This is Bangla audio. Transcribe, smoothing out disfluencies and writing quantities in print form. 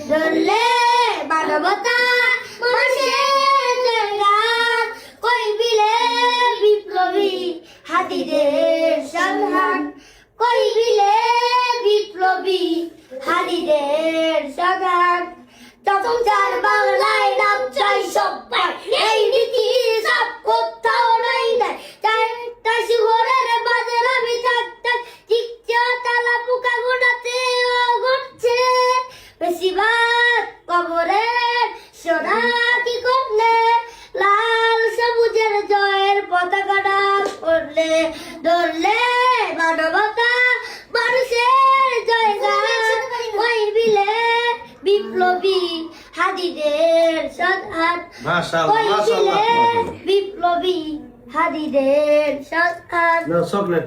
ধরলে মানবতা মানুষের জয়গান কইবিলে বিপ্লবী হাদিদের সংগ্রাম কইবিলে বিপ্লবী হাদিদের সংগ্রাম তখন চার বাংলায় নাম চাই সবাই এই নীতি সব কোথাও নাই নাই চারটা শিহরের বাজার আমি থাকতাম টিকচা তালা পোকা গোড়াতে ঘটছে বেশিরভাগ কবরের সোনা কি করলে লাল সবুজের জয়ের পতাকাটা করলে ধরলে মানবতা মানুষের জয়গান কইবিলে বিপ্লবী হাদিদের সৎহাত মাশাআল্লাহ কইবিলে বিপ্লবী হাদিদের সৎহাত চকলেট